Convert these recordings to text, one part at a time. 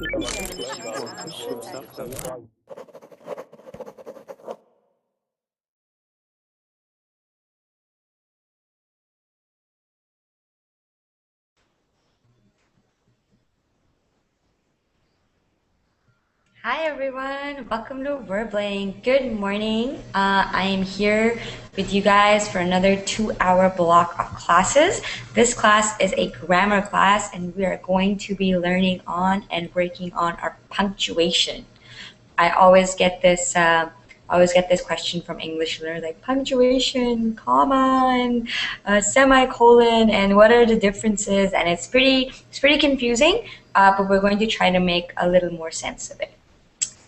Hi everyone, welcome to Wordbling. Good morning. I am here with you guys for another 2-hour block of classes. This class is a grammar class and we are going to be learning on and working on our punctuation. I always get this question from English learners like punctuation, comma, and semicolon, and what are the differences? And it's pretty confusing, but we're going to try to make a little more sense of it.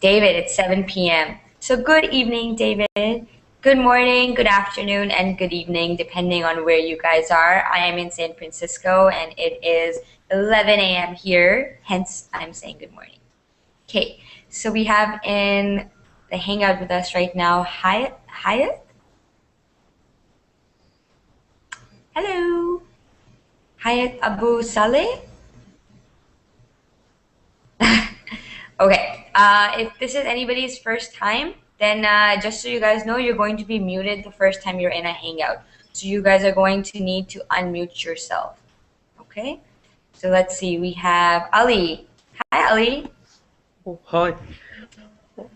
David, it's 7 p.m. So good evening, David. Good morning, good afternoon, and good evening, depending on where you guys are. I am in San Francisco, and it is 11 a.m. here, hence I'm saying good morning. Okay, so we have in the Hangout with us right now, Hyatt? Hello. Hyatt Abu Saleh? Okay, if this is anybody's first time, then just so you guys know, you're going to be muted the first time you're in a Hangout. So you guys are going to need to unmute yourself. Okay? So let's see, we have Ali. Hi, Ali. Oh, hi.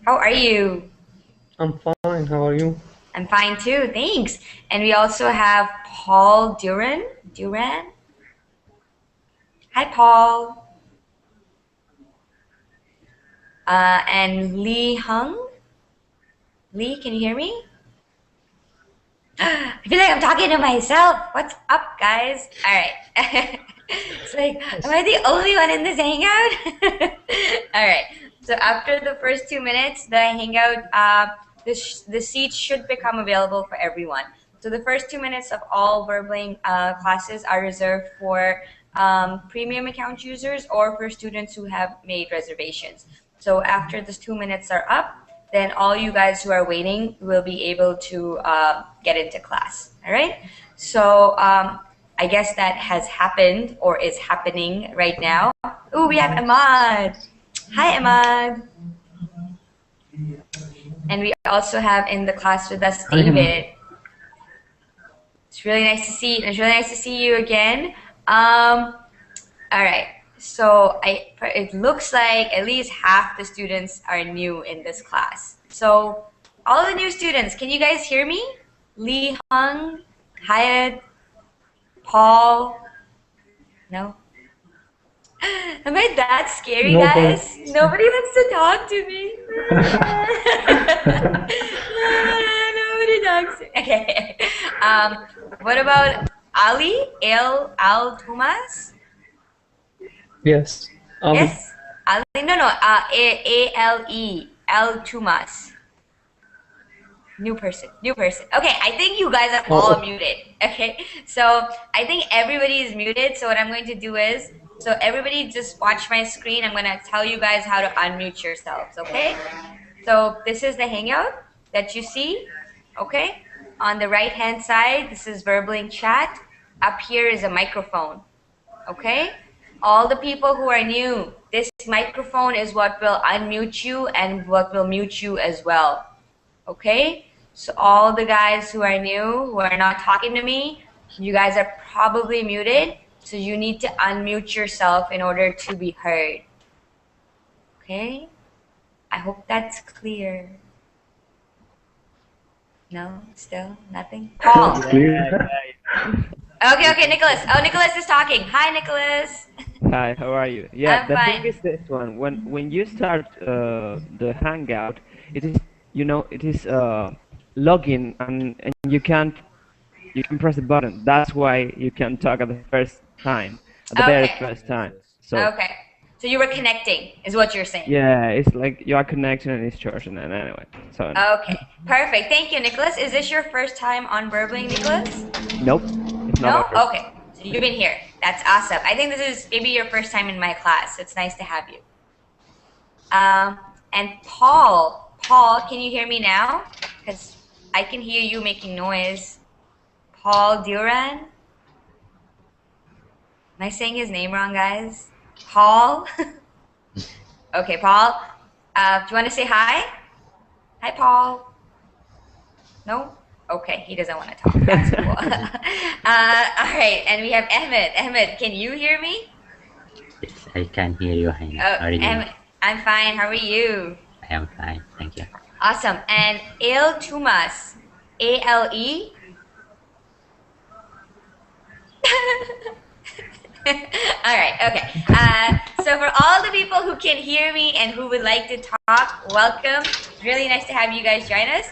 How are you? I'm fine. How are you? I'm fine too, thanks. And we also have Paul Duran. Hi, Paul. And Lee Hung. Lee, can you hear me? I feel like I'm talking to myself. What's up, guys? All right. It's like, am I the only one in this hangout? All right. So after the first 2 minutes, the hangout, the seats should become available for everyone. So the first 2 minutes of all Wordbling classes are reserved for premium account users or for students who have made reservations. So after the 2 minutes are up, then all you guys who are waiting will be able to get into class. All right. So I guess that has happened or is happening right now. Oh, we have Ahmad. Hi, Ahmad. And we also have in the class with us David. It's really nice to see. It's really nice to see you again. All right. So it looks like at least half the students are new in this class. So all the new students, can you guys hear me? Lee Hung, Hyatt, Paul. No? Am I that scary, guys? Nobody wants to talk to me. Nobody talks to me. Okay. What about Ali? Al Tumas? Yes. Yes? Ali? No. A-L-E. Al Tumas. New person. Okay, I think you guys are all muted. Okay, so I think everybody is muted. So what I'm going to do is, so everybody just watch my screen. I'm going to tell you guys how to unmute yourselves, okay? So this is the Hangout that you see, okay? On the right-hand side, this is Wordbling chat. Up here is a microphone, okay? All the people who are new, this microphone is what will unmute you and what will mute you as well, okay? So all the guys who are new, who are not talking to me, you guys are probably muted. So you need to unmute yourself in order to be heard. Okay? I hope that's clear. No? Still? Nothing? Paul? Clear. Okay, Nicholas. Oh, Nicholas is talking. Hi, Nicholas. Hi, how are you? Yeah, I'm the fine. thing is this one. When you start the Hangout, it is login and you can press the button. That's why you can talk at the first time, at the very first time. So Okay. So you were connecting, is what you're saying. yeah, it's like you are connecting and it's charging and anyway. So Okay, perfect. Thank you, Nicholas. Is this your first time on Wordbling, Nicholas? nope, it's No? not. No? Okay. So you've been here. That's awesome. I think this is maybe your first time in my class. It's nice to have you. And Paul, can you hear me now? Because I can hear you making noise. Paul Duran? Am I saying his name wrong, guys? Paul? Okay, Paul. Do you want to say hi? Hi, Paul. No? Okay, he doesn't want to talk. That's cool. All right, and we have Ahmed. Ahmed, can you hear me? Yes, I can hear you, Hina. Oh, How are you doing? Ahmed, I'm fine. How are you? I am fine, thank you. Awesome. And Ale Tumas. A-L-E? All right, okay. So for all the people who can hear me and who would like to talk, welcome. Really nice to have you guys join us.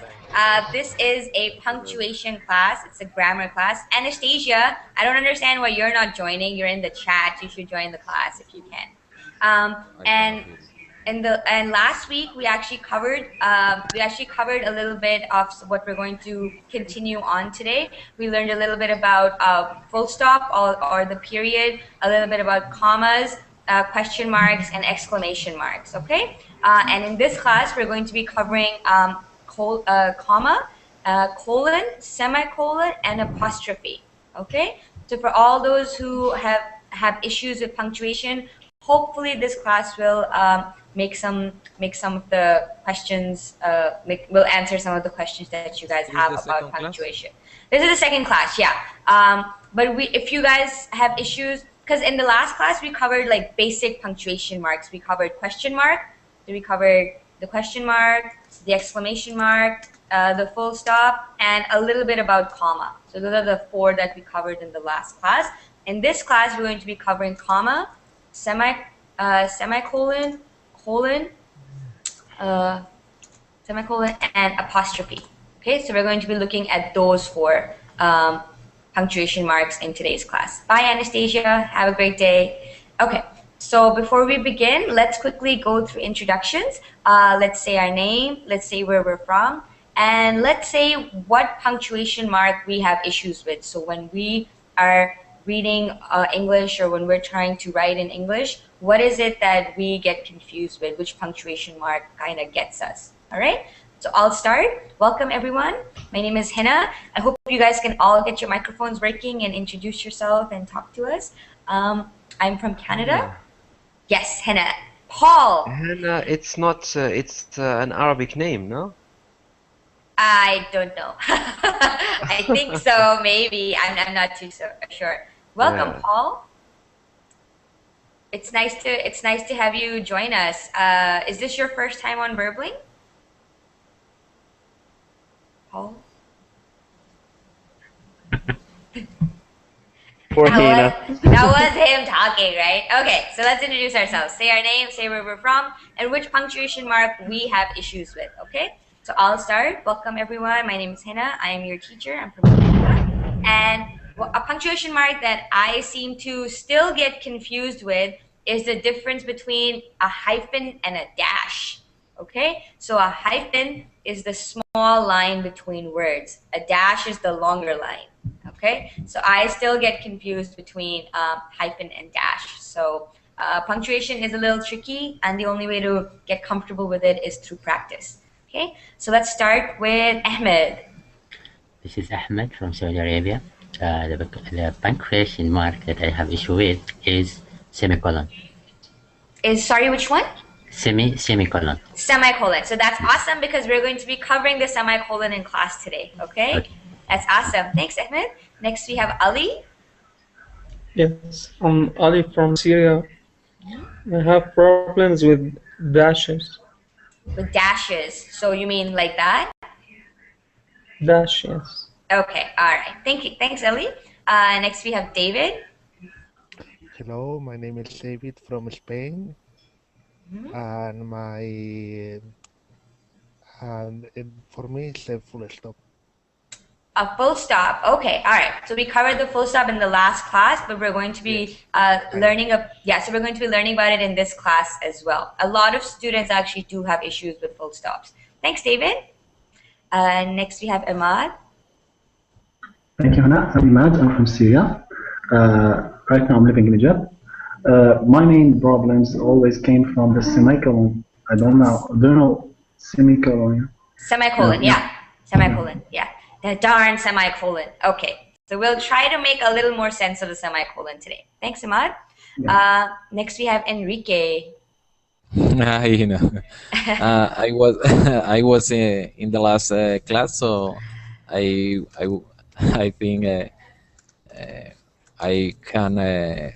This is a punctuation class. It's a grammar class. Anastasia, I don't understand why you're not joining. You're in the chat. You should join the class if you can. And last week we actually covered a little bit of what we're going to continue on today. We learned a little bit about full stop or the period, a little bit about commas, question marks, and exclamation marks. Okay, and in this class we're going to be covering comma, colon, semicolon, and apostrophe. Okay, so for all those who have issues with punctuation, hopefully this class will make some of the questions, will answer some of the questions that you guys have about punctuation. This is the second class, yeah. But if you guys have issues, because in the last class we covered like basic punctuation marks. We covered question mark, we covered the question mark, the exclamation mark, the full stop, and a little bit about comma. So those are the 4 that we covered in the last class. In this class, we're going to be covering comma, semicolon, colon, semicolon, and apostrophe. Okay, so we're going to be looking at those 4 punctuation marks in today's class. Bye, Anastasia. Have a great day. Okay, so before we begin, let's quickly go through introductions. Let's say our name, let's say where we're from, and let's say what punctuation mark we have issues with. So when we are reading English or when we're trying to write in English, what is it that we get confused with? Which punctuation mark kind of gets us? All right, so I'll start. Welcome everyone. My name is Hina. I hope you guys can all get your microphones working and introduce yourself and talk to us. I'm from Canada. Hina. Yes, Hina. Paul. Hina, it's not, it's an Arabic name, no? I don't know. I think so, maybe. I'm not too sure. Welcome, Yeah. Paul. It's nice to have you join us. Is this your first time on Verbling? Paul? Poor Hina. That was him talking, right? Okay, so let's introduce ourselves. Say our name, say where we're from, and which punctuation mark we have issues with, okay? So I'll start. Welcome everyone. My name is Hina. I am your teacher. I'm from Canada. And a punctuation mark that I seem to still get confused with is the difference between a hyphen and a dash. Okay? So a hyphen is the small line between words. A dash is the longer line. Okay? So I still get confused between hyphen and dash. So punctuation is a little tricky, and the only way to get comfortable with it is through practice. Okay, so let's start with Ahmed. This is Ahmed from Saudi Arabia. The punctuation mark that I have issue with is semicolon. Sorry, which one? Semicolon. Semicolon. So that's awesome because we're going to be covering the semicolon in class today. Okay? That's awesome. Thanks, Ahmed. Next we have Ali. Yes, I'm Ali from Syria. I have problems with dashes. With dashes. So you mean like that? Dashes. Okay, all right. Thank you. Thanks, Ali. Next we have David. Hello, my name is David from Spain, and for me it's a full stop. A full stop. Okay, all right. So we covered the full stop in the last class, but we're going to be learning so we're going to be learning about it in this class as well. A lot of students actually do have issues with full stops. Thanks, David. Next we have Ahmad. Thank you, Hannah. I'm Ahmad. I'm from Syria. Right now I'm living in Egypt. My main problems always came from the semicolon. I don't know semicolon. Semicolon, yeah. Semicolon, yeah. The darn semicolon. Okay, so we'll try to make a little more sense of the semicolon today. Thanks, Ahmad. Yeah. Next we have Enrique. Hi, I was I was in the last class, so I I think I can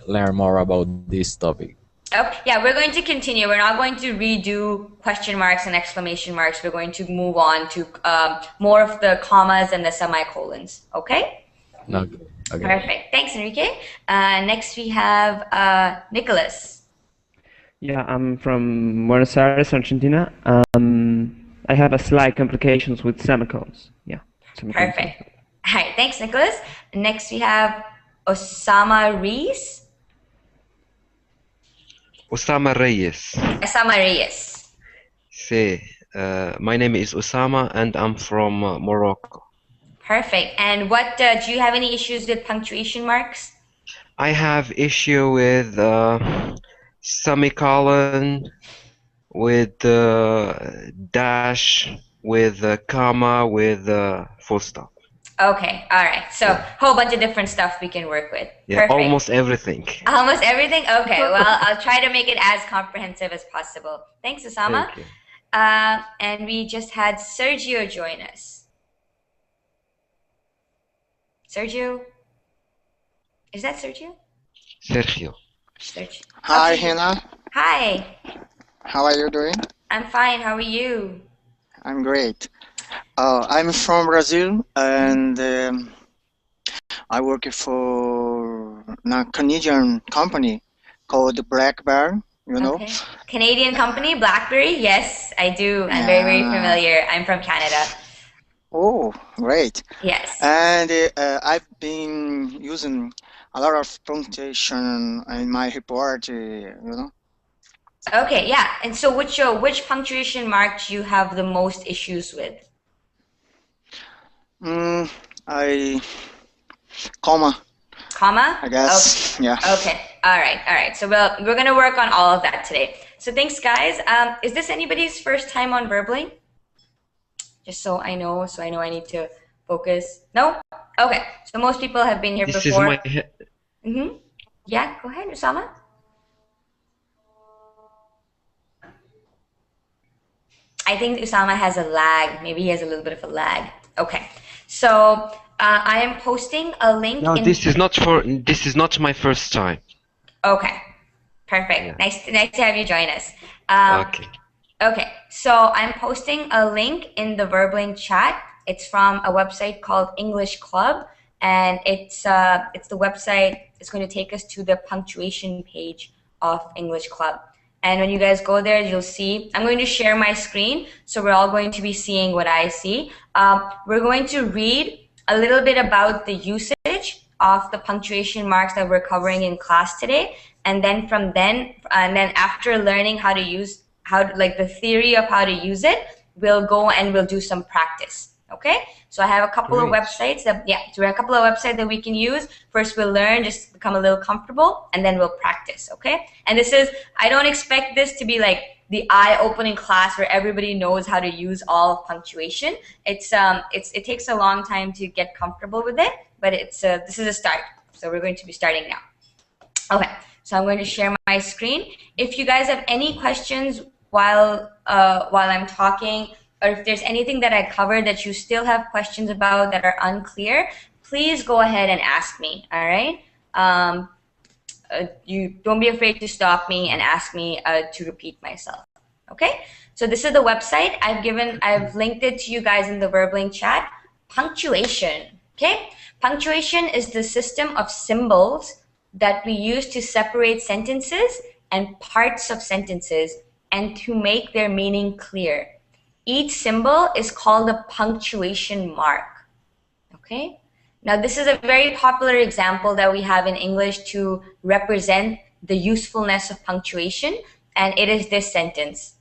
learn more about this topic. Oh, yeah, we're going to continue. We're not going to redo question marks and exclamation marks. We're going to move on to more of the commas and the semicolons. Okay? Okay. Okay. Perfect. Thanks, Enrique. Next, we have Nicholas. Yeah, I'm from Buenos Aires, Argentina. I have a slight complications with semicolons. Yeah, semicolons. Perfect. All right. Thanks, Nicholas. Next, we have Osama Rees. Osama Reyes. Osama Reyes. Sí. My name is Osama and I'm from Morocco. Perfect. And what do you have any issues with punctuation marks? I have issue with semicolon, with dash, with comma, with full stop. Okay. All right. So a whole bunch of different stuff we can work with. Yeah, Perfect. almost everything. Almost everything? Okay. Well, I'll try to make it as comprehensive as possible. Thanks, Osama. Thank you. And we just had Sergio join us. Sergio? Is that Sergio? Sergio. Sergio. Hi, Okay. Hina. Hi. How are you doing? I'm fine. How are you? I'm great. I'm from Brazil, and I work for a Canadian company called Black Bear. You know? Okay. Canadian company, BlackBerry? Yes, I do. I'm very, very Yeah. familiar. I'm from Canada. Oh, great. Yes. And I've been using a lot of punctuation in my report. You know? Okay, yeah. And so which punctuation mark do you have the most issues with? Comma, Comma? I guess. Yeah. Okay. All right. So we're gonna work on all of that today. So thanks, guys. Is this anybody's first time on Verbling? Just so I know I need to focus. No? Okay. So most people have been here This before. is my Mm-hmm. Yeah, go ahead, Usama. I think Usama has a lag. Maybe he has a little bit of a lag. Okay. So I am posting a link. No, this is not my first time. Okay. Perfect. Yeah. Nice to have you join us. Okay. Okay. So I'm posting a link in the Verbling chat. It's from a website called English Club, and it's the website. It's going to take us to the punctuation page of English Club. And when you guys go there, you'll see, I'm going to share my screen, so we're all going to be seeing what I see. We're going to read a little bit about the usage of the punctuation marks that we're covering in class today. And then after learning how to use, the theory of how to use it, we'll go and we'll do some practice. Okay, so I have a couple of websites that we can use. First, we'll learn, just become a little comfortable, and then we'll practice. Okay, and I don't expect this to be like the eye-opening class where everybody knows how to use all of punctuation. It takes a long time to get comfortable with it, but this is a start. So we're going to be starting now. Okay, so I'm going to share my screen. If you guys have any questions while I'm talking, or if there's anything that I covered that you still have questions about that are unclear, please go ahead and ask me, all right? You don't be afraid to stop me and ask me to repeat myself, okay? So this is the website. I've linked it to you guys in the Verbling chat. Punctuation, okay? Punctuation is the system of symbols that we use to separate sentences and parts of sentences and to make their meaning clear. Each symbol is called a punctuation mark, okay? Now, this is a very popular example that we have in English to represent the usefulness of punctuation, and it is this sentence: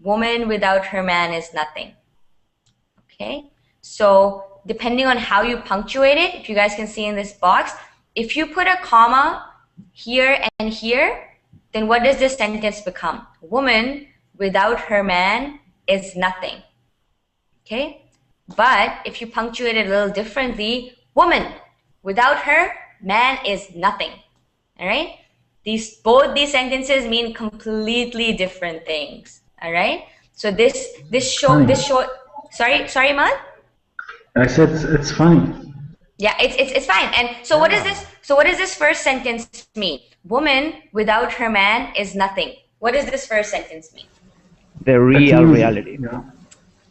woman without her man is nothing, okay? So depending on how you punctuate it, if you guys can see in this box, if you put a comma here and here, then what does this sentence become? Woman without her man is nothing, okay? But if you punctuate it a little differently, woman without her man is nothing, all right? Both these sentences mean completely different things. All right. So this short. Sorry, Mad. I said it's funny. Yeah, it's fine. And so what is this? So what does this first sentence mean? Woman without her man is nothing. What does this first sentence mean? The real reality. Yeah.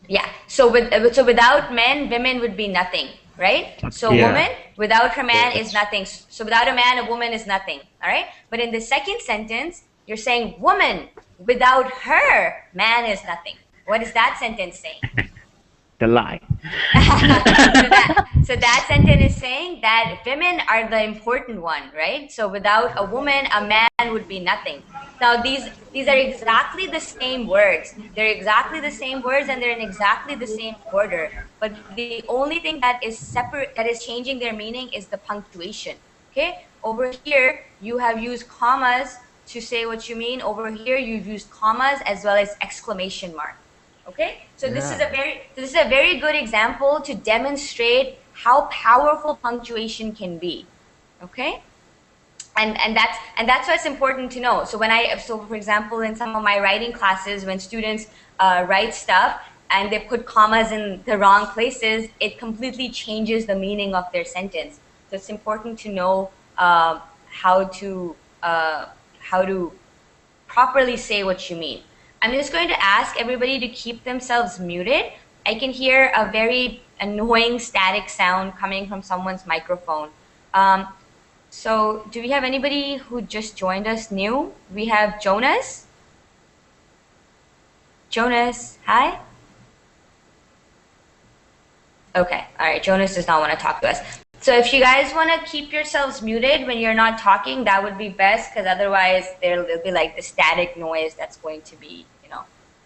Yeah. So without men, women would be nothing, right? So Yeah. woman without her man is nothing. So without a man, a woman is nothing. All right. But in the second sentence, you're saying woman without her man is nothing. What is that sentence saying? The lie. So that sentence is saying that women are the important one, right? So without a woman, a man would be nothing. Now these are exactly the same words. They're exactly the same words and they're in exactly the same order. But the only thing that is separate, that is changing their meaning, is the punctuation. Okay? Over here, you have used commas to say what you mean. Over here, you've used commas as well as exclamation mark. Okay, so this is a very good example to demonstrate how powerful punctuation can be. Okay, and that's why it's important to know. So for example, in some of my writing classes, when students write stuff and they put commas in the wrong places, it completely changes the meaning of their sentence. So it's important to know how to properly say what you mean. I'm just going to ask everybody to keep themselves muted. I can hear a very annoying static sound coming from someone's microphone. So do we have anybody who just joined us new? We have Jonas. Jonas, hi. Okay, all right, Jonas does not want to talk to us. So if you guys want to keep yourselves muted when you're not talking, that would be best, because otherwise there'll be like the static noise that's going to be,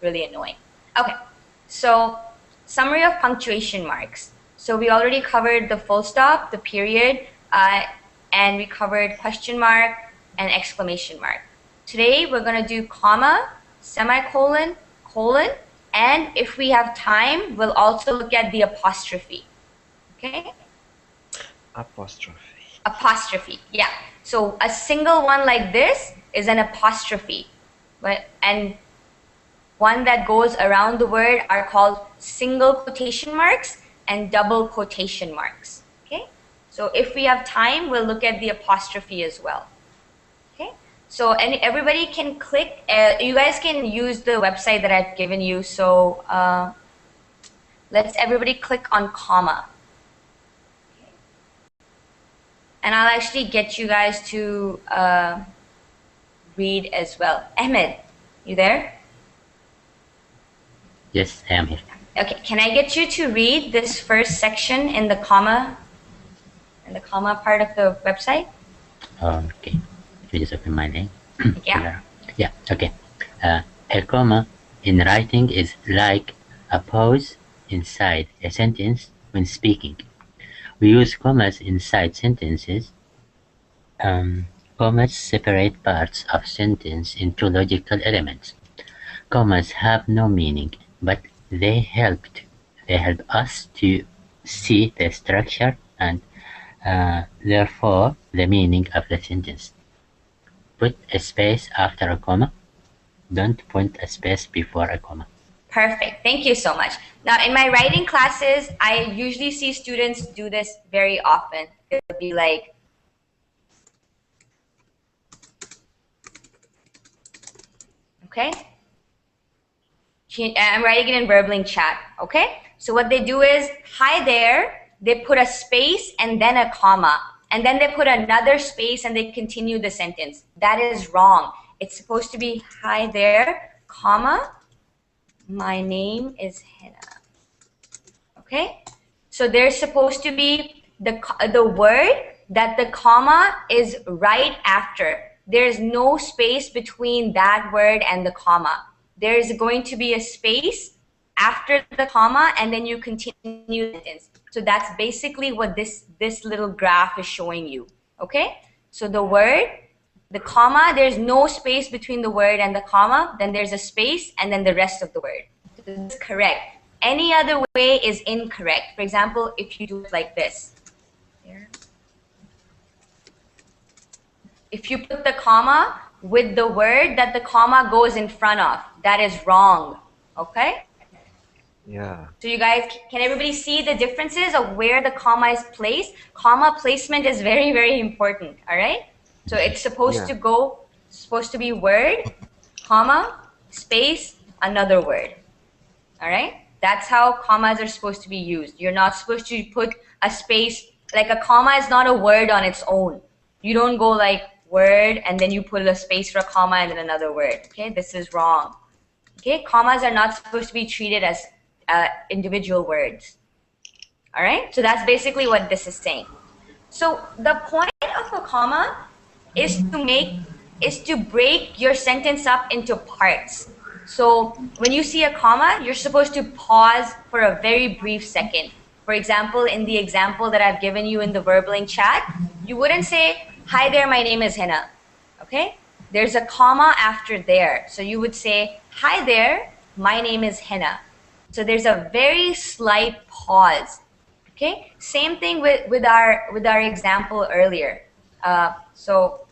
really annoying. Okay, so summary of punctuation marks. So we already covered the full stop, the period, and we covered question mark and exclamation mark. Today we're going to do comma, semicolon, colon, and if we have time, we'll also look at the apostrophe. Okay? Apostrophe, yeah. So a single one like this is an apostrophe, and one that goes around the word are called single quotation marks and double quotation marks. Okay, so if we have time, we'll look at the apostrophe as well. Okay, so everybody can click. You guys can use the website that I've given you. So let's everybody click on comma. And I'll actually get you guys to read as well. Ahmed, you there? Yes, I am here. Okay, can I get you to read this first section in the comma part of the website? Okay, you just open my name. Yeah. Yeah, okay. A comma in writing is like a pause inside a sentence when speaking. We use commas inside sentences. Commas separate parts of sentence into logical elements. Commas have no meaning, but they help us to see the structure and therefore the meaning of the sentence. Put a space after a comma. Don't put a space before a comma. Perfect. Thank you so much. Now, in my writing classes, I usually see students do this very often. It would be like, okay? I'm writing it in Verbling chat, okay? So what they do is, hi there, they put a space and then a comma. And then they put another space and they continue the sentence. That is wrong. It's supposed to be, hi there, comma, my name is Hina. Okay? So there's supposed to be the word that the comma is right after. There's no space between that word and the comma. There's going to be a space after the comma and then you continue the sentence. So that's basically what this little graph is showing you. Okay? So the word, the comma, there's no space between the word and the comma, then there's a space and then the rest of the word. So this is correct. Any other way is incorrect. For example, if you do it like this. Here. if you put the comma with the word that the comma goes in front of. That is wrong. Okay? Yeah. So you guys, can everybody see the differences of where the comma is placed? Comma placement is very, very important. All right? So it's supposed to be word, comma, space, another word. All right? That's how commas are supposed to be used. You're not supposed to put a space, like a comma is not a word on its own. You don't go like word and then you put a space for a comma and then another word. Okay? This is wrong. Okay? Commas are not supposed to be treated as individual words. All right? So that's basically what this is saying. So the point of a comma is to break your sentence up into parts. So when you see a comma, you're supposed to pause for a very brief second. For example, in the example that I've given you in the Verbling chat, you wouldn't say, "Hi there, my name is Hina." Okay? There's a comma after there. So you would say, "Hi there, my name is Hina." So there's a very slight pause. Okay? Same thing with our example earlier. So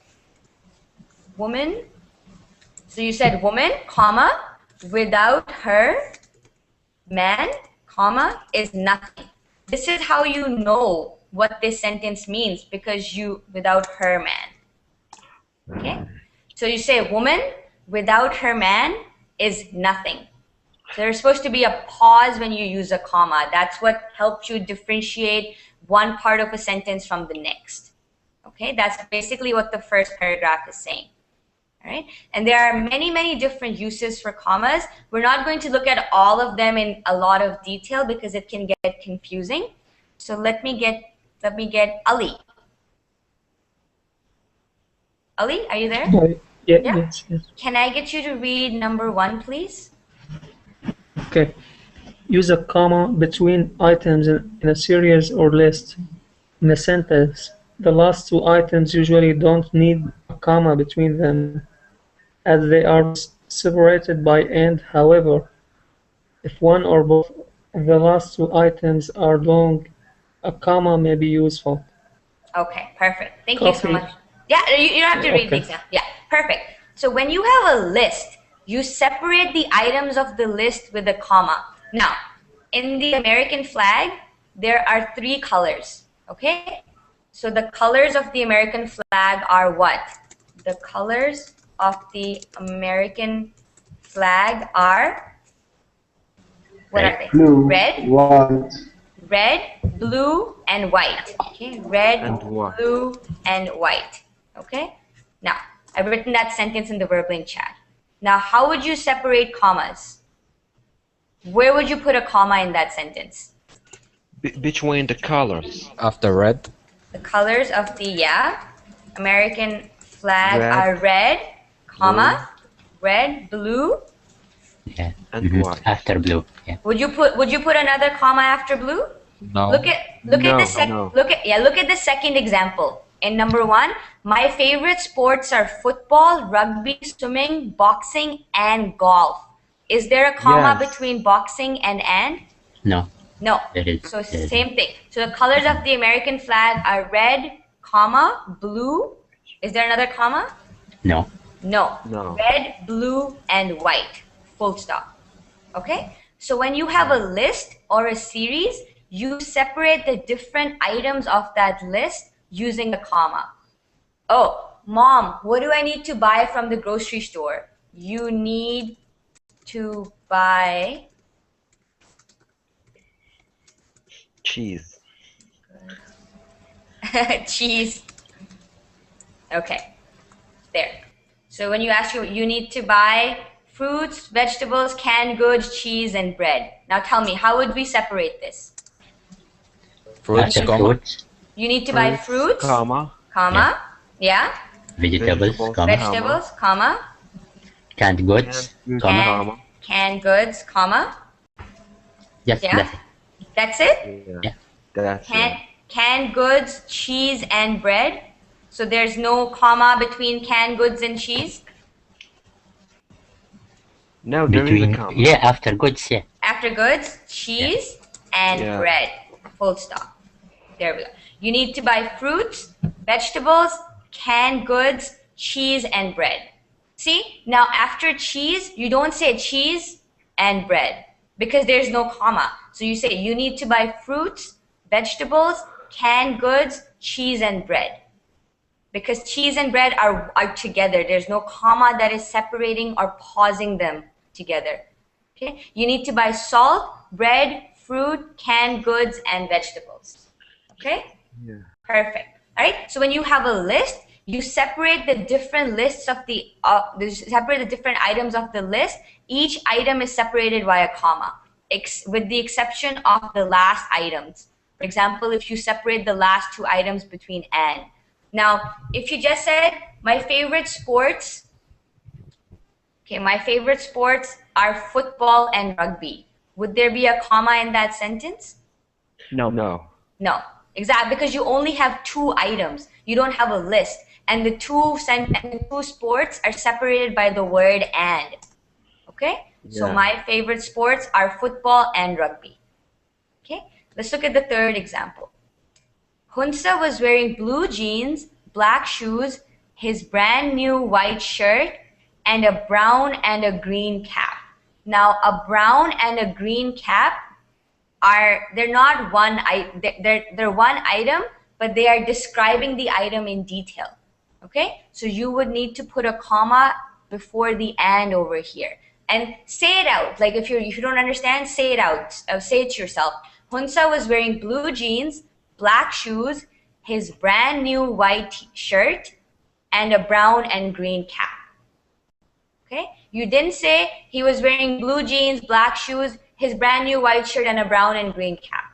woman. So you said woman, comma, without her, man, comma, is nothing. This is how you know what this sentence means, because without her man. Okay? So you say woman without her man is nothing. So there's supposed to be a pause when you use a comma. That's what helps you differentiate one part of a sentence from the next. Okay? That's basically what the first paragraph is saying. All right? And there are many, many different uses for commas. We're not going to look at all of them in a lot of detail because it can get confusing. So let me get Ali. Ali, are you there? Yeah. Yeah? Yes. Can I get you to read number 1, please? Okay. Use a comma between items in a series or list. In a sentence, the last two items usually don't need a comma between them, as they are separated by and. However, if one or both of the last two items are long, a comma may be useful. Okay, perfect. Thank you so much. Yeah, you don't have to read the example. Yeah, perfect. So when you have a list, you separate the items of the list with a comma. Now, in the American flag, there are 3 colors, okay? So the colors of the American flag are what? The colors of the American flag are, what are they? Blue, red, white. Red, blue, and white. Okay, red, blue, and white. Okay? Now, I've written that sentence in the Verbling chat. Now, how would you separate commas? Where would you put a comma in that sentence? Between the colors. After red. The colors of the, American flag are red, comma, red, blue. Yeah. And white. After blue. Yeah. Would you put another comma after blue? No. Look at the second example. In number 1, my favorite sports are football, rugby, swimming, boxing, and golf. Is there a comma between boxing and? No. No. There is. So same thing. So the colors of the American flag are red, comma, blue. Is there another comma? No. No. No. Red, blue, and white. Full stop. Okay? So when you have a list or a series, you separate the different items of that list using a comma. Oh, Mom, what do I need to buy from the grocery store? You need to buy cheese. Cheese. Okay. There. So when you ask you need to buy fruits, vegetables, canned goods, cheese, and bread. Now tell me, how would we separate this? Fruits, comma. You need to buy fruits, comma. Yeah. Vegetables, comma. Vegetables, comma. Canned goods, comma. Canned goods, comma. Yes, Yeah. That's it? Yeah. That's canned goods, cheese, and bread. So there's no comma between canned goods and cheese? No, there is a comma. Yeah, after goods, yeah. After goods, cheese, and bread. Full stop. There we go. You need to buy fruits, vegetables, canned goods, cheese, and bread. See, now after cheese, you don't say cheese and bread because there's no comma. So you say you need to buy fruits, vegetables, canned goods, cheese, and bread. Because cheese and bread are together. There's no comma that is separating or pausing them together. Okay, you need to buy salt, bread, fruit, canned goods, and vegetables. Okay? Yeah. Perfect. All right. So when you have a list, you separate the different lists of separate the different items of the list. Each item is separated by a comma, with the exception of the last items. For example, if you separate the last two items between and. Now, if you just said my favorite sports, okay, my favorite sports are football and rugby. Would there be a comma in that sentence? No. No. No, exactly, because you only have two items. You don't have a list. And the two sports are separated by the word and. Okay? So Yeah. my favorite sports are football and rugby. Okay? Let's look at the third example. Hunsa was wearing blue jeans, black shoes, his brand new white shirt, and a brown and a green cap. Now, a brown and a green cap they're not one they're one item, but they are describing the item in detail. Okay, so you would need to put a comma before the and over here and say it out. Like if you don't understand, say it out. Say it to yourself. Hunsa was wearing blue jeans, black shoes, his brand new white shirt, and a brown and green cap. Okay, you didn't say he was wearing blue jeans, black shoes, his brand new white shirt, and a brown and green cap.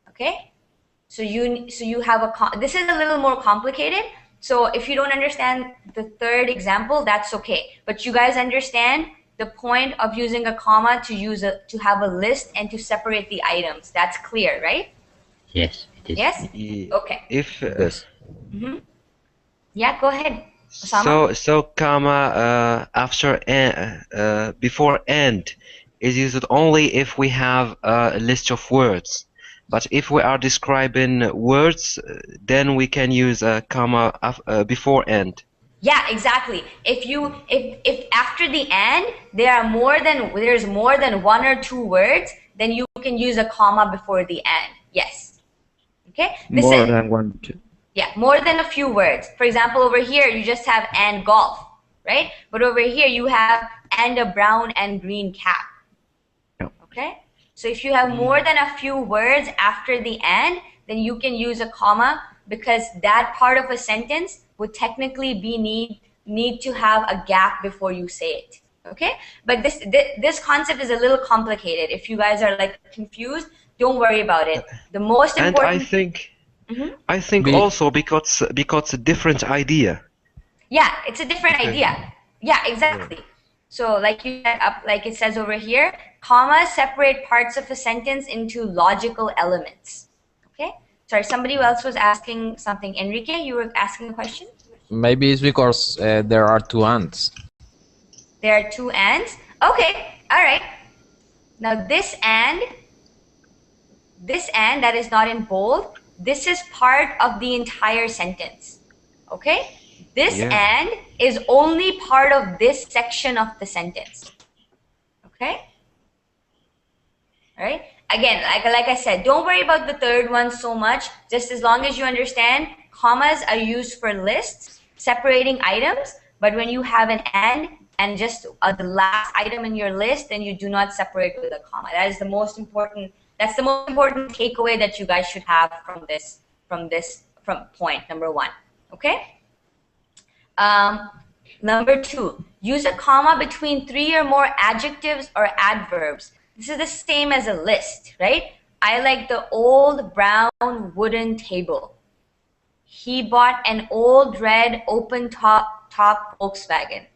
Okay, so you have this is a little more complicated. So if you don't understand the third example, that's okay. But you guys understand the point of using a comma to have a list and to separate the items. That's clear, right? Yes, it is. Yes. Okay. If Yes. Yeah, go ahead, Osama. so comma after before and is used only if we have a list of words. But if we are describing words, then we can use a comma before and. Yeah, exactly. If after the and there's more than one or two words, then you can use a comma before the and. Yes. Okay. More than one, two. Yeah, more than a few words. For example, over here you just have and golf, right? But over here you have and a brown and green cap. Yeah. Okay. So if you have more than a few words after the and, then you can use a comma because that part of a sentence would technically need to have a gap before you say it. Okay, but this concept is a little complicated. If you guys are like confused, don't worry about it. The most important. And I think also because a different idea. Yeah, it's a different idea. Yeah, exactly. So like you said, like it says over here, commas separate parts of a sentence into logical elements. Okay. Sorry, somebody else was asking something. Enrique, you were asking a question? Maybe it's because there are two ands. There are two ands? Okay, all right. Now this and that is not in bold, this is part of the entire sentence. Okay? This and is only part of this section of the sentence. Okay? All right? Again, like I said, don't worry about the third one so much. Just as long as you understand, commas are used for lists, separating items. But when you have an and just the last item in your list, then you do not separate with a comma. That is the most important. That's the most important takeaway that you guys should have from point number one. Okay. Number two, use a comma between 3 or more adjectives or adverbs. This is the same as a list, right? I like the old brown wooden table. He bought an old red open top Volkswagen.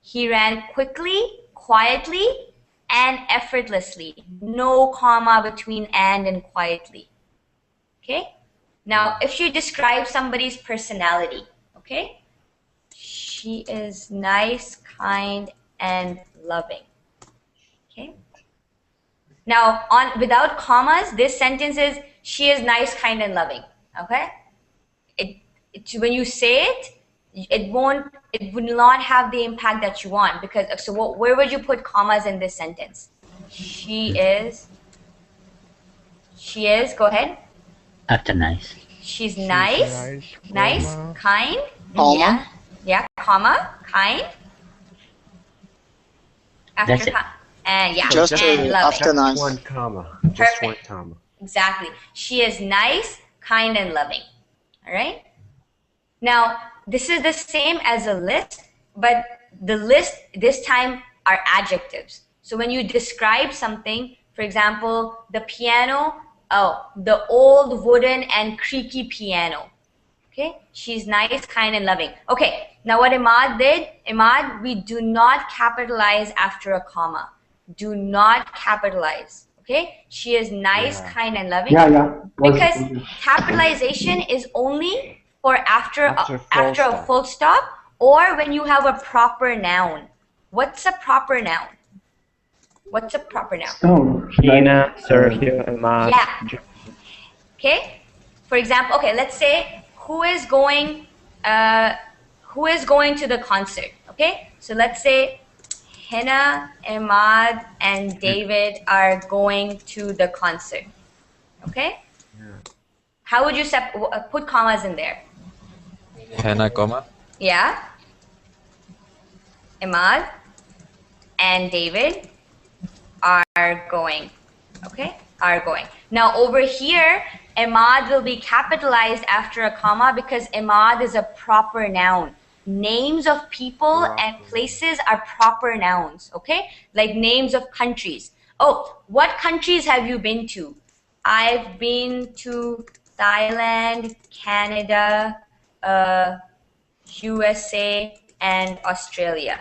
He ran quickly, quietly, and effortlessly. No comma between and quietly. Okay? Now, if you describe somebody's personality, okay? She is nice, kind, and loving. Okay? Now, without commas, this sentence is she is nice, kind, and loving. Okay? when you say it, it will not have the impact that you want, because where would you put commas in this sentence? She is, go ahead. After nice. She's nice, comma, kind, Comma. yeah, comma, kind. After That's it. and yeah, Just and loving. after nice. One comma. Just Perfect. one comma. Exactly. She is nice, kind, and loving. All right. Now, this is the same as a list, but the list this time are adjectives. So when you describe something, for example, the piano, the old wooden and creaky piano. Okay, she's nice, kind, and loving. Okay, now what Imad did, we do not capitalize after a comma. Do not capitalize. Okay, she is nice, kind, and loving. Because capitalization is only for after a full stop, or when you have a proper noun. What's a proper noun? What's a proper noun? Oh, Hina, Sergio, Emad. Yeah. Okay. For example, okay, let's say who is going to the concert? Okay, so let's say Hina, Emad, and David are going to the concert. Okay. Yeah. How would you put commas in there? Hina, comma. Yeah. Emad and David are going. Okay, are going. Now over here, Emad will be capitalized after a comma because Emad is a proper noun. Names of people and places are proper nouns, okay? Like names of countries. Oh, what countries have you been to? I've been to Thailand, Canada, USA, and Australia.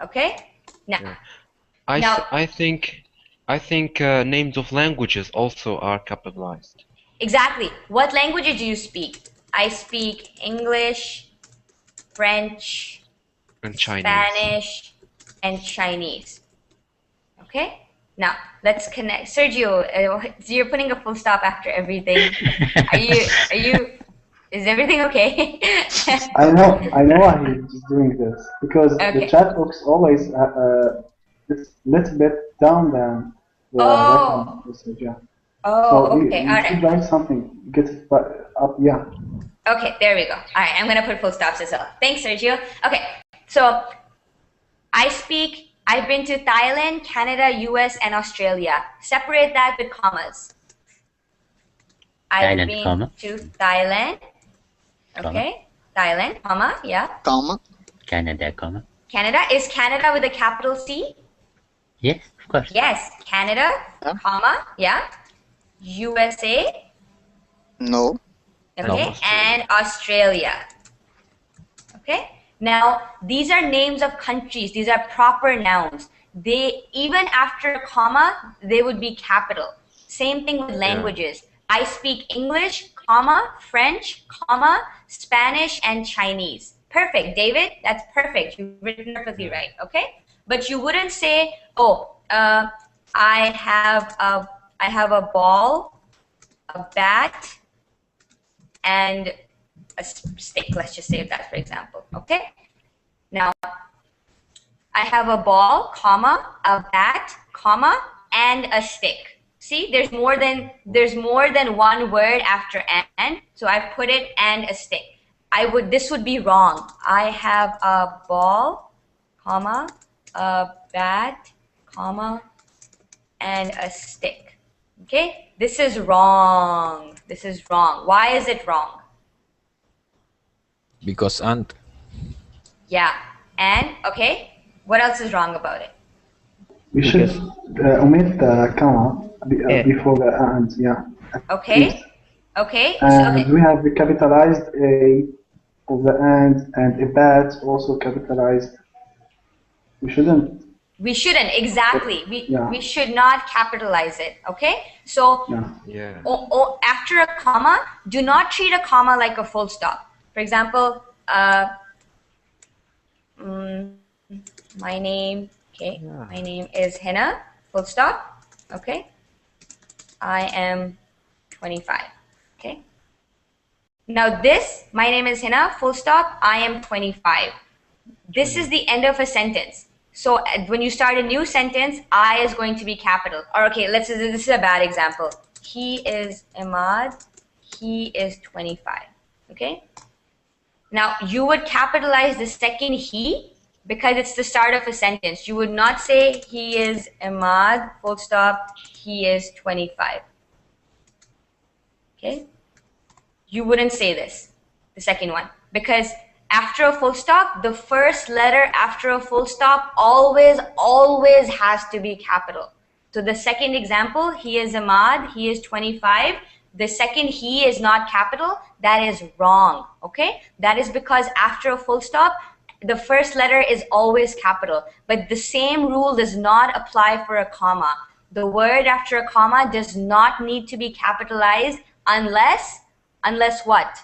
Okay? Now, I think names of languages also are capitalized. exactly. What languages do you speak? I speak English, French, And Chinese. Spanish, and Chinese. Okay? Now, let's connect. Sergio, you're putting a full stop after everything. Is everything okay? I know why he's doing this, because Okay. the chat box always it's a little bit down than the written message. Yeah. Oh, So okay. you All should right. write something, get it up. Yeah. Okay, there we go. All right, I'm gonna put full stops as well. Thanks, Sergio. Okay, so I've been to Thailand, Canada, US, and Australia. Separate that with commas. I've Thailand, been comma. to Thailand. Okay, Thailand, comma, yeah. Comma. Canada, comma. Canada, is Canada with a capital C? Yes, of course. Yes, Canada, Yeah. comma, yeah. USA, No. okay, and Australia. Okay, now these are names of countries. These are proper nouns. They, even after a comma, they would be capital. Same thing with languages. I speak English, comma, French, comma, Spanish, and Chinese. Perfect, David. That's perfect. You've written perfectly right. Okay, but you wouldn't say, oh, I have a ball, a bat, and a stick. Let's just say that, for example. Okay. Now, I have a ball, comma, a bat, comma, and a stick. See, there's more than one word after and. So I've put it and a stick. This would be wrong. I have a ball, comma, a bat, comma, and a stick. Okay? This is wrong. This is wrong. Why is it wrong? Because and. Yeah. And, okay. What else is wrong about it? We should omit the comma before the and. Yeah. Okay. Okay. And we have the capitalized A of the and a bat also capitalized. We shouldn't. We shouldn't, exactly. We should not capitalize it. Okay. So after a comma, do not treat a comma like a full stop. For example, my name is Hina, full stop. Okay. I am 25. Okay. Now this, my name is Hina, full stop, I am 25. This is the end of a sentence. So when you start a new sentence, I is going to be capital. Or okay, this is a bad example. He is Ahmad, he is 25. Okay? Now you would capitalize the second he because it's the start of a sentence. You would not say he is Ahmad, full stop, he is 25. Okay? You wouldn't say this, the second one, because after a full stop, the first letter after a full stop always has to be capital. So the second example, he is Ahmad, he is 25. The second he is not capital, that is wrong, okay? That is because after a full stop, the first letter is always capital, but the same rule does not apply for a comma. The word after a comma does not need to be capitalized unless what?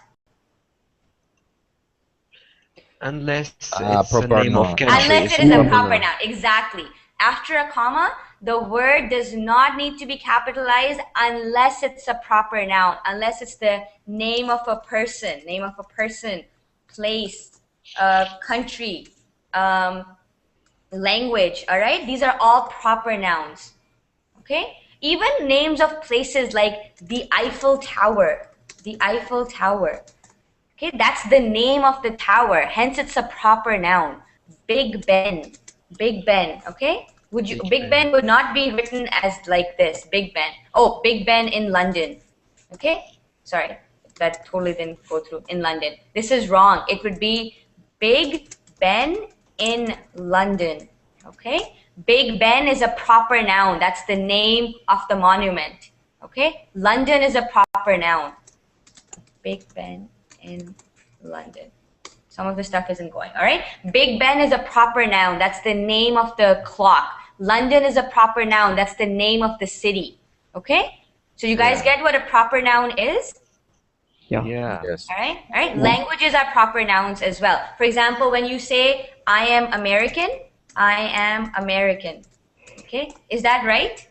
Unless it's a Proper name of noun. country. Unless It's it is a proper proper noun. noun. Exactly. After a comma, the word does not need to be capitalized unless it's a proper noun, unless it's the name of a person, place, country, language, all right? These are all proper nouns, okay? Even names of places like the Eiffel Tower, okay? That's the name of the tower, hence it's a proper noun. Big Ben, okay? Big Ben would not be written as like this, Big Ben. Oh, Big Ben in London, okay? Sorry, that totally didn't go through, in London. This is wrong. It would be Big Ben in London, okay? Big Ben is a proper noun. That's the name of the monument, okay? London is a proper noun. Big Ben in London. Some of the stuff isn't going, all right? Big Ben is a proper noun. That's the name of the clock. London is a proper noun. That's the name of the city, okay? So you guys get what a proper noun is? Yeah. Yes. All right? Languages are proper nouns as well. For example, when you say, I am American, okay? Is that right?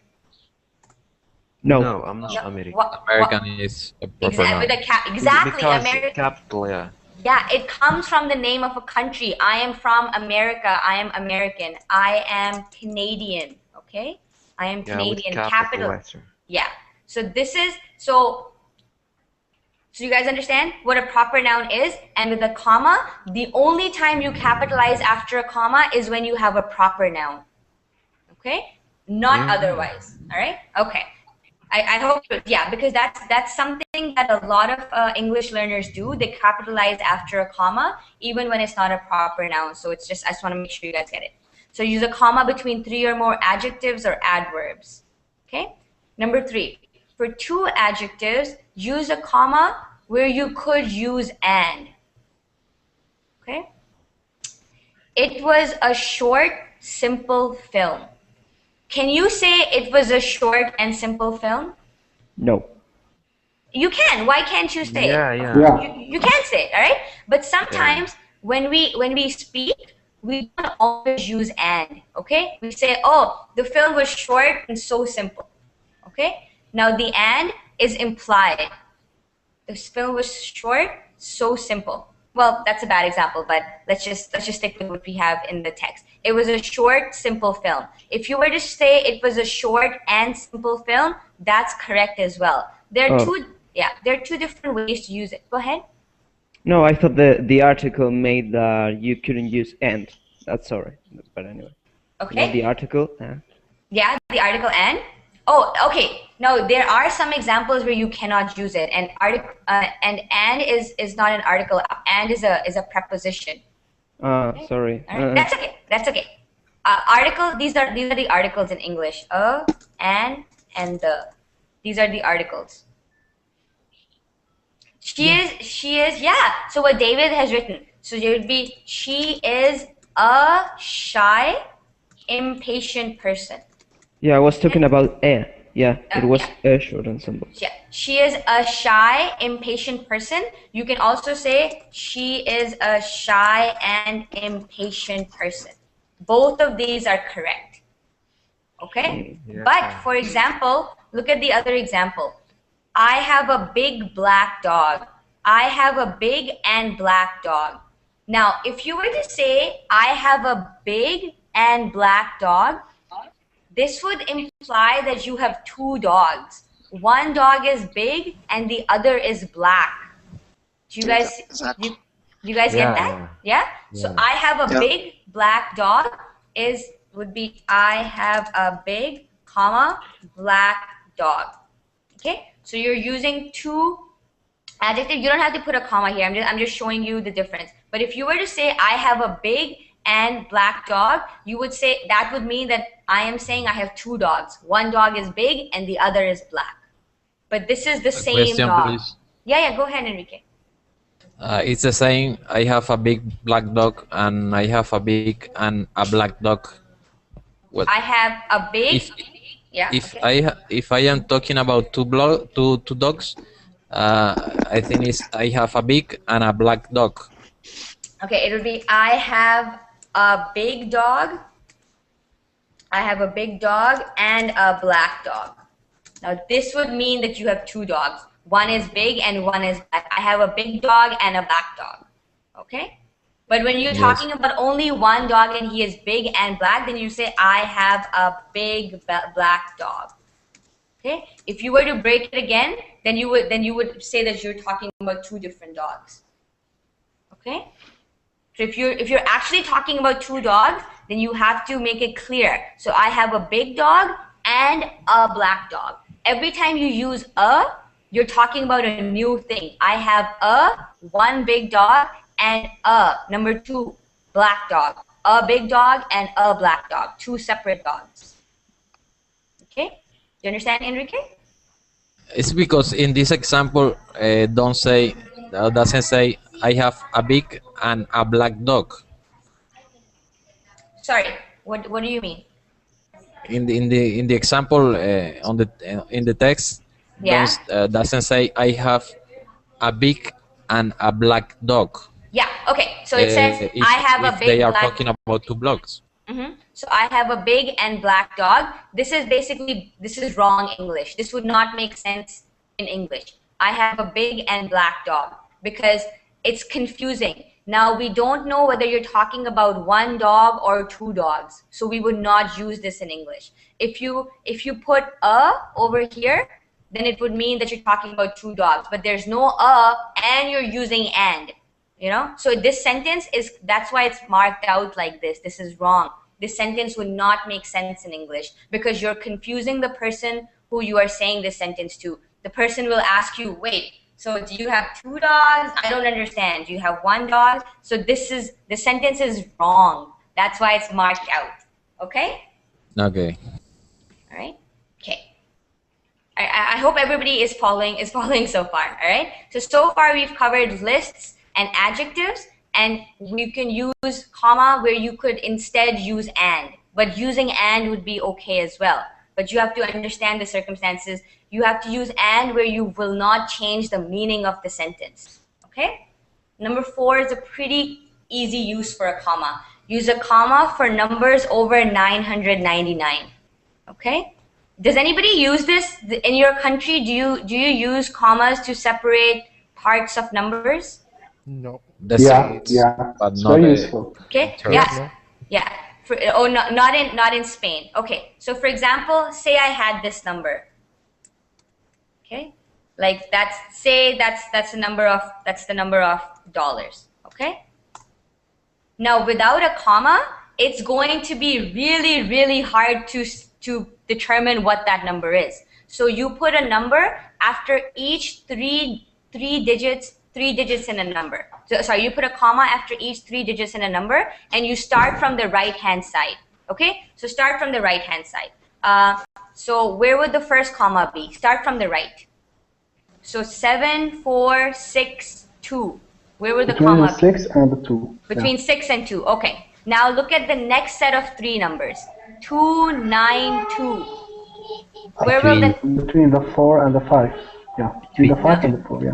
No, I'm not American. American is a proper noun. Exactly, Because American. capital, yeah. Yeah, it comes from the name of a country. I am from America. I am American. I am Canadian. Okay? I am Canadian. With capital letter. Yeah. So this is, so you guys understand what a proper noun is? And with a comma, the only time you capitalize after a comma is when you have a proper noun. Okay? Not otherwise. All right? Okay. I hope, yeah, because that's something that a lot of English learners do. They capitalize after a comma, even when it's not a proper noun. So it's just, I just want to make sure you guys get it. So use a comma between 3 or more adjectives or adverbs. Okay? Number 3, for 2 adjectives, use a comma where you could use and. Okay? It was a short, simple film. Can you say it was a short and simple film? No. You can. Why can't you say it? Yeah. You can say it, all right? But sometimes when we speak, we don't always use and, okay? We say, oh, the film was short and so simple, okay? Now the and is implied. The film was short, so simple. Well, that's a bad example, but let's just stick with what we have in the text. It was a short, simple film. If you were to say it was a short and simple film, that's correct as well. There are there are 2 different ways to use it. Go ahead. No, I thought the article made that you couldn't use and. That's sorry. But anyway. Okay. Not the article. Yeah, the article and. Oh, okay. No, there are some examples where you cannot use it, and and is not an article. And is a preposition. Okay. Sorry. Right. That's okay. That's okay. Article. These are the articles in English. And the. These are the articles. She is. Yeah. So what David has written. So it would be, she is a shy, impatient person. Yeah, I was talking about a. Yeah, it was a short and simple. Yeah, she is a shy, impatient person. You can also say she is a shy and impatient person. Both of these are correct. Okay? Yeah. But for example, look at the other example. I have a big black dog. I have a big and black dog. Now, if you were to say, I have a big and black dog, this would imply that you have two dogs. One dog is big and the other is black. Do you guys, Exactly. do you guys get that? Yeah? So I have a big black dog would be I have a big, comma, black dog. Okay? So you're using two adjectives. You don't have to put a comma here. I'm just showing you the difference. But if you were to say I have a big and black dog, you would say that would mean that I am saying I have two dogs. One dog is big and the other is black. But this is the same Question, dog. please. Yeah, go ahead, Enrique. It's the same. I have a big black dog and I have a big and a black dog. What? I have a big. If I am talking about two dogs, I think I have a big and a black dog. Okay, it would be I have a big dog. I have a big dog and a black dog. Now this would mean that you have two dogs. One is big and one is black. I have a big dog and a black dog. Okay? But when you're talking about only one dog and he is big and black, then you say I have a big black dog. Okay? If you were to break it again, then you would say that you're talking about two different dogs. Okay? So if you're actually talking about two dogs, then you have to make it clear. So I have a big dog and a black dog. Every time you use a, you're talking about a new thing. I have one big dog and number two, black dog. A big dog and a black dog. Two separate dogs. Okay? Do you understand, Enrique? It's because in this example, doesn't say I have a big and a black dog. Sorry, what do you mean? In the example in the text, doesn't say I have a big and a black dog. Yeah. Okay. So it says I have a big. They are talking about two blocks. So I have a big and black dog. This is wrong English. This would not make sense in English. I have a big and black dog because it's confusing. Now we don't know whether you're talking about one dog or two dogs. So we would not use this in English. If you put a over here, then it would mean that you're talking about two dogs, but there's no and you're using and, you know? So this sentence that's why it's marked out like this. This is wrong. This sentence would not make sense in English because you're confusing the person who you are saying this sentence to. The person will ask you, wait, so do you have two dogs? I don't understand. Do you have one dog? So the sentence is wrong. That's why it's marked out. Okay? Okay. All right. Okay. I hope everybody is following so far. All right. So far we've covered lists and adjectives, and we can use comma where you could instead use and. But using and would be okay as well. But you have to understand the circumstances. You have to use and where you will not change the meaning of the sentence. Okay? Number 4 is a pretty easy use for a comma. Use a comma for numbers over 999. Okay? Does anybody use this in your country? Do you use commas to separate parts of numbers? No. Yeah, but it's not very useful. Okay? Yeah. Not in Spain. Okay. So for example, say I had this number. Okay? Like that's the number of dollars. Okay? Now without a comma, it's going to be really, really hard to determine what that number is. So you put a number after each three digits in a number. So, sorry, you put a comma after each 3 digits in a number, and you start from the right-hand side. Okay? So start from the right-hand side. So where would the first comma be? Start from the right. So 7, 4, 6, 2. Where would the comma be? Between 6 and 2. Between 6 and 2. Okay. Now look at the next set of 3 numbers. 2, 9, 2. Between the 4 and the 5. Yeah. Between the 5 and the 4, yeah.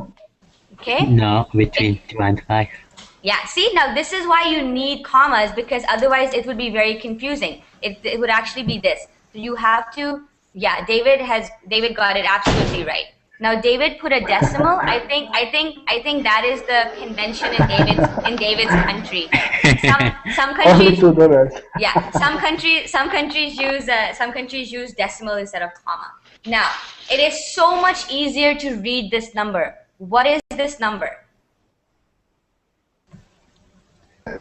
Okay? No, between 2 and 5. Yeah, see, now this is why you need commas, because otherwise it would be very confusing. It would actually be this. So you have to, yeah, David got it absolutely right. Now David put a decimal. I think that is the convention in David's country. Some countries, yeah, some countries use decimal instead of comma. Now it is so much easier to read this number. What is this number?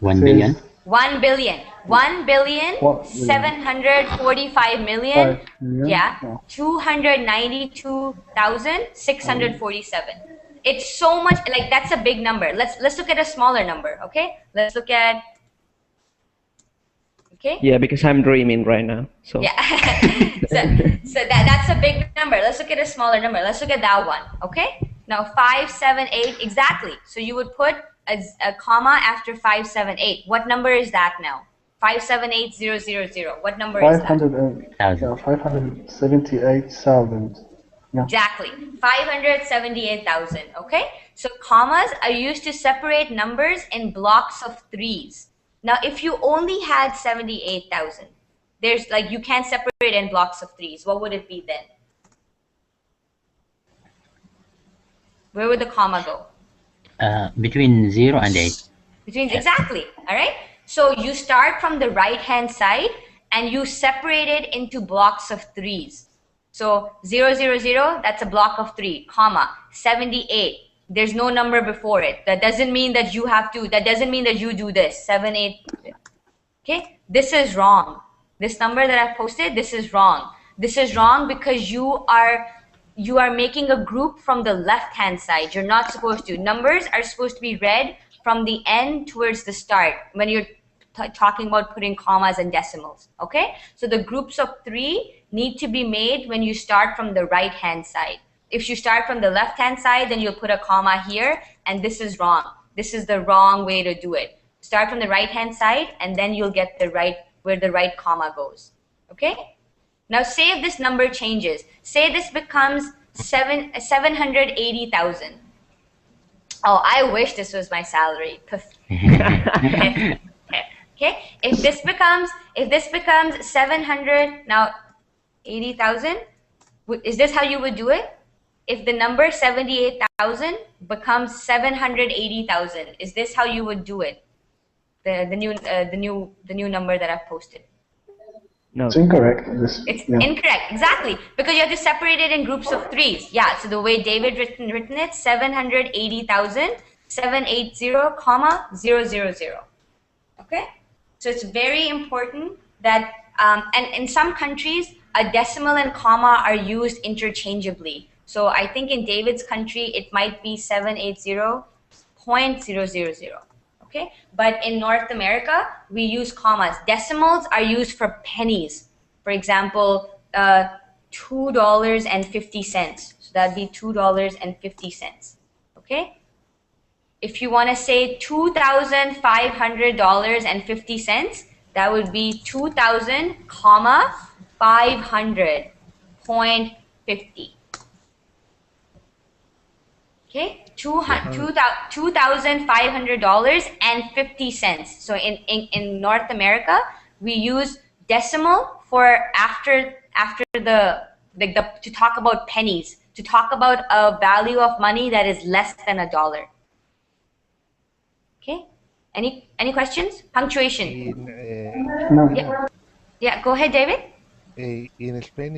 1 billion. 1 billion. 1,745,000,000. Yeah. 292,647. It's so much, like, that's a big number. Let's look at a smaller number, okay? Let's look at, okay? Yeah, because I'm dreaming right now. So yeah. so that's a big number. Let's look at a smaller number. Let's look at that one, okay? Now 578, exactly. So you would put a comma after 578. What number is that now? 578000. What number is that? 578,000. Yeah. Exactly, 578,000. Okay, so commas are used to separate numbers in blocks of threes. Now, if you only had 78,000, there's like you can't separate in blocks of threes. What would it be then? Where would the comma go? Between 0 and 8. Exactly. All right. So you start from the right-hand side and you separate it into blocks of threes. So 0, 0, 0, that's a block of 3, comma, 78. There's no number before it. That doesn't mean that you have to, that doesn't mean that you do this, 7, 8. Okay, this is wrong. This number that I posted, this is wrong. This is wrong because you are making a group from the left-hand side. You're not supposed to. Numbers are supposed to be read from the end towards the start when you're talking about putting commas and decimals, okay? So the groups of 3 need to be made when you start from the right-hand side. If you start from the left-hand side, then you'll put a comma here, and this is wrong. This is the wrong way to do it. Start from the right-hand side, and then you'll get the right, where the right comma goes, okay? Now say if this number changes. Say this becomes 780,000. Oh, I wish this was my salary. Okay. If this becomes 700 now 80,000, is this how you would do it? If the number 78,000 becomes 780,000, is this how you would do it? The new number that I've posted. No. It's incorrect. It's incorrect, exactly, because you have to separate it in groups of threes. Yeah, so the way David written it, 780,000, 780, comma, 000. Okay, so it's very important that, and in some countries, a decimal and comma are used interchangeably. So I think in David's country, it might be 780.000. Okay, but in North America, we use commas. Decimals are used for pennies. For example, $2.50. So that'd be $2.50. Okay. If you want to say $2,500.50, that would be 2,000, comma, 500.50. Okay, $2,500.50. So in North America, we use decimal for after the to talk about pennies, to talk about a value of money that is less than $1. Okay, any questions? Punctuation. No. Yeah, go ahead, David. In Spain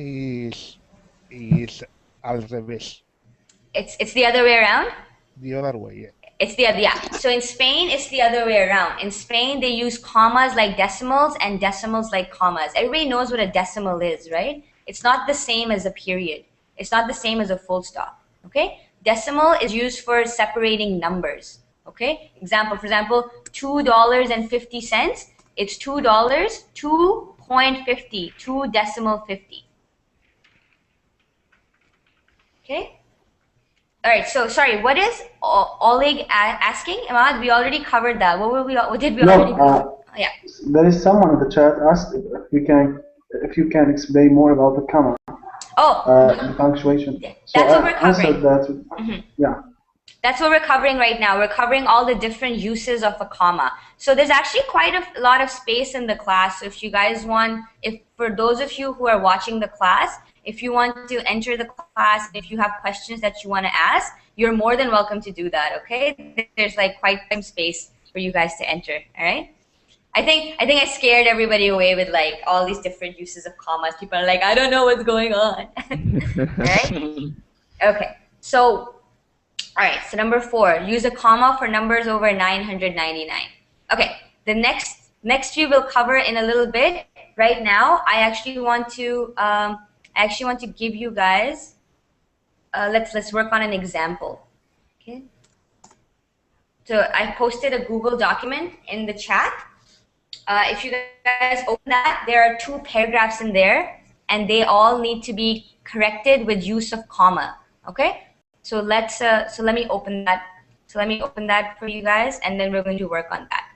is al revés. It's the other way around? The other way, yeah. It's the other, yeah. So in Spain, it's the other way around. In Spain, they use commas like decimals and decimals like commas. Everybody knows what a decimal is, right? It's not the same as a period. It's not the same as a full stop, okay? Decimal is used for separating numbers, okay? For example, $2.50, it's $2, 2.50, 2.50. Okay? All right, so sorry, what is Oleg asking? Ahmad, we already covered that. What did we already cover? Yeah. There is someone in the chat asked if you can explain more about the comma. Oh. The punctuation. That's what we're covering. Answered that. Yeah. That's what we're covering right now. We're covering all the different uses of a comma. So there's actually quite a lot of space in the class. So if you guys want, for those of you who are watching the class, if you want to enter the class, if you have questions that you want to ask, you're more than welcome to do that, okay? There's like quite some space for you guys to enter, all right? I think I scared everybody away with like all these different uses of commas. People are like, I don't know what's going on. Right? Okay. So, all right. So number 4, use a comma for numbers over 999. Okay. The next few we'll cover in a little bit. Right now, I actually want to give you guys. Let's work on an example. Okay. So I posted a Google document in the chat. If you guys open that, there are 2 paragraphs in there, and they all need to be corrected with use of comma. Okay, so let me open that. So let me open that for you guys, and then we're going to work on that.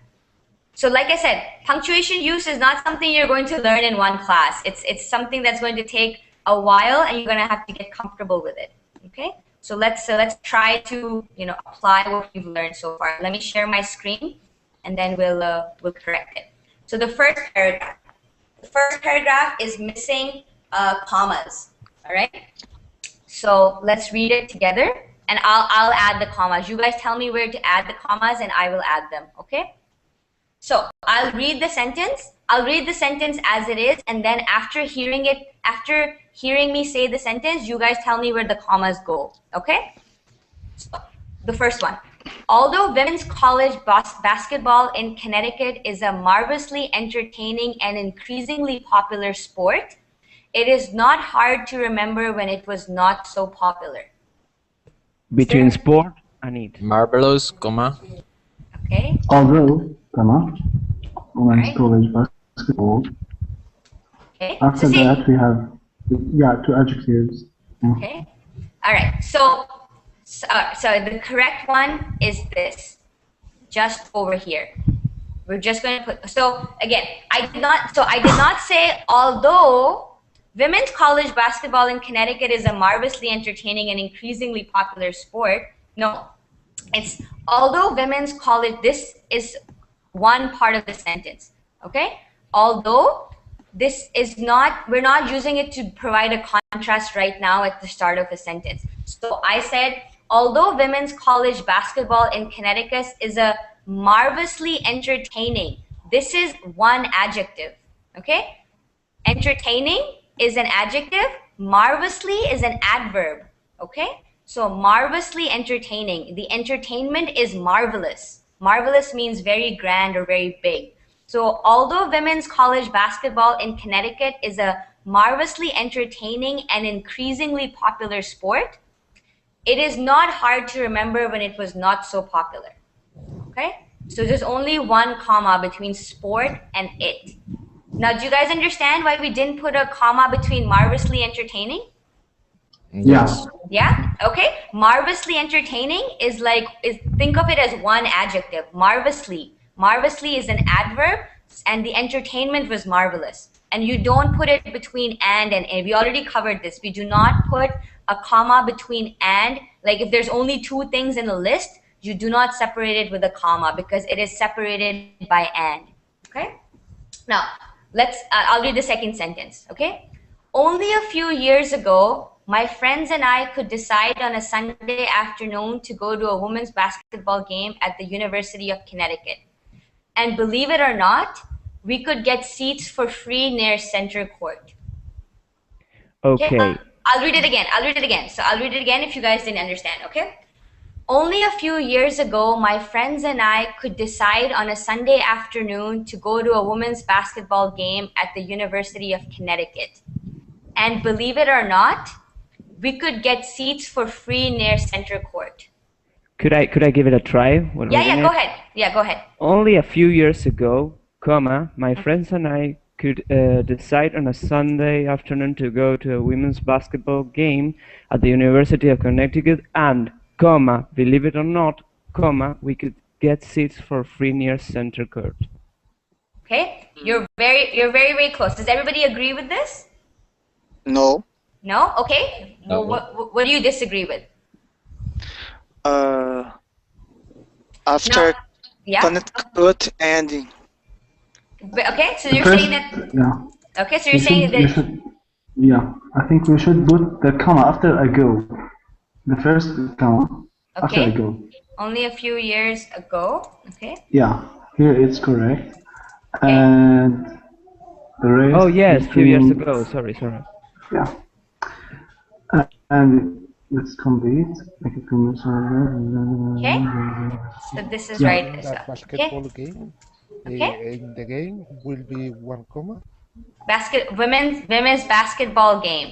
So like I said, punctuation use is not something you're going to learn in one class. It's something that's going to take a while, and you're going to have to get comfortable with it. Okay, so let's try to apply what we've learned so far. Let me share my screen, and then we'll correct it. So the first paragraph is missing commas. All right. So let's read it together, and I'll add the commas. You guys tell me where to add the commas, and I will add them. Okay. So I'll read the sentence. I'll read the sentence as it is, and then after hearing me say the sentence, you guys tell me where the commas go. Okay. So the first one. Although women's college basketball in Connecticut is a marvelously entertaining and increasingly popular sport, it is not hard to remember when it was not so popular. Between sport and it. Marvelous, comma. Okay. Although, comma, women's college basketball. Okay. After that, we have 2 adjectives. Okay. All right. So the correct one is this, just over here. We're just going to put, so again, I did not say although women's college basketball in Connecticut is a marvelously entertaining and increasingly popular sport. No, it's although women's college, this is one part of the sentence, okay? Although this is not, we're not using it to provide a contrast right now at the start of a sentence. So I said, although women's college basketball in Connecticut is a marvelously entertaining, this is one adjective, okay? Entertaining is an adjective, marvelously is an adverb, okay? So marvelously entertaining, the entertainment is marvelous. Marvelous means very grand or very big. So although women's college basketball in Connecticut is a marvelously entertaining and increasingly popular sport, it is not hard to remember when it was not so popular, okay? So there's only one comma between sport and it. Now, do you guys understand why we didn't put a comma between marvelously entertaining? Yes. Yeah? Okay. Marvelously entertaining is think of it as one adjective, marvelously. Marvelously is an adverb, and the entertainment was marvelous. And you don't put it between and. We already covered this. We do not put a comma between and. Like if there's only 2 things in a list, you do not separate it with a comma because it is separated by and. Okay? Now, I'll read the second sentence, okay? Only a few years ago, my friends and I could decide on a Sunday afternoon to go to a women's basketball game at the University of Connecticut. And believe it or not, we could get seats for free near center court. Okay. I'll read it again. So I'll read it again if you guys didn't understand, okay? Only a few years ago, my friends and I could decide on a Sunday afternoon to go to a women's basketball game at the University of Connecticut. And believe it or not, we could get seats for free near center court. Could I give it a try? Yeah, go ahead. Yeah, go ahead. Only a few years ago, comma, my friends and I could decide on a Sunday afternoon to go to a women's basketball game at the University of Connecticut and, comma, believe it or not, comma, we could get seats for free near center court. Okay, you're very close. Does everybody agree with this? No. No? Okay. Well, what do you disagree with? After No. Yeah. Connecticut and Okay, so you're First, saying that. yeah. Okay, so you're saying that. Yeah, I think we should put the comma after ago. The first comma after Okay. ago. Only a few years ago. Okay. Yeah, here it's correct. Okay. And the rest. Oh yes, few years between- ago. Sorry. Yeah. And let's complete. Okay. So this is Yeah. right. In So, that basketball okay. game, Okay. in the game will be one comma. Women's basketball game.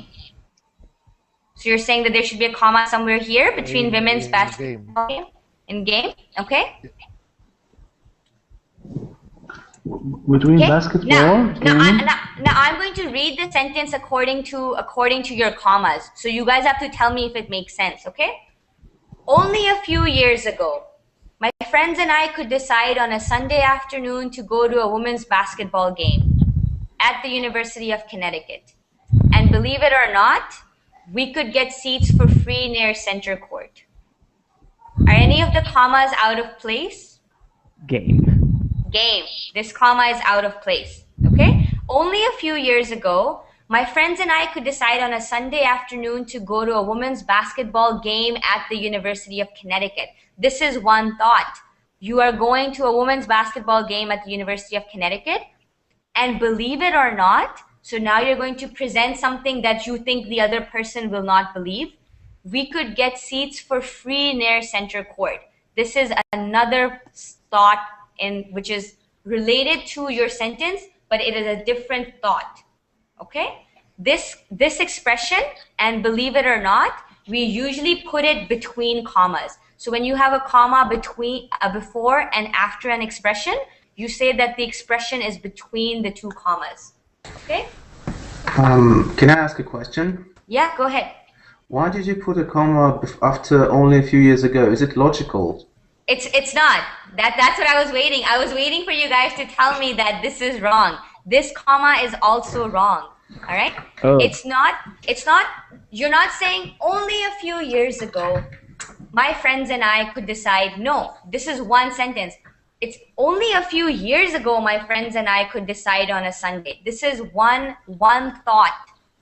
So you're saying that there should be a comma somewhere here between women's basketball game in game. Okay. Between Okay. basketball. Now I'm going to read the sentence according to your commas. So you guys have to tell me if it makes sense, okay? Only a few years ago, my friends and I could decide on a Sunday afternoon to go to a women's basketball game at the University of Connecticut. And believe it or not, we could get seats for free near center court. Are any of the commas out of place? Game. This comma is out of place, okay? Only a few years ago, my friends and I could decide on a Sunday afternoon to go to a women's basketball game at the University of Connecticut. This is one thought. You are going to a women's basketball game at the University of Connecticut, and believe it or not, so now you're going to present something that you think the other person will not believe. We could get seats for free near center court. This is another thought which is related to your sentence, but it is a different thought. Okay? This expression, and believe it or not, we usually put it between commas. So when you have a comma between before and after an expression, you say that the expression is between the two commas. Okay? Can I ask a question? Yeah, go ahead. Why did you put a comma after only a few years ago? Is it logical? It's not. That's what I was waiting. I was waiting for you guys to tell me that this is wrong. This comma is also wrong. All right? Oh. It's not, you're not saying only a few years ago, my friends and I could decide. No, this is one sentence. It's only a few years ago, my friends and I could decide on a Sunday. This is one thought.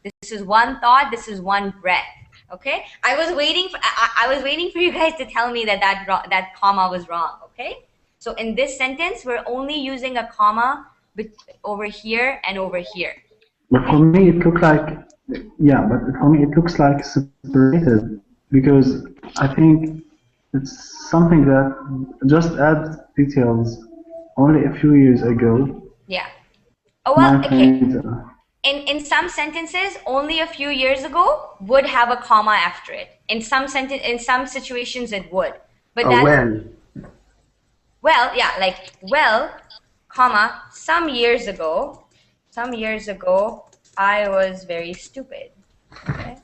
This is one thought. This is one breath. Okay, I was waiting for you guys to tell me that comma was wrong. Okay, so in this sentence, we're only using a comma over here and over here. But for me, it looks like, yeah, but for me, it looks like separated because I think it's something that just adds details. Only a few years ago. Yeah. Oh well. Okay. Friends, In some sentences, only a few years ago would have a comma after it. In some situations, it would. But that's well, yeah, like comma. Some years ago, I was very stupid. Okay.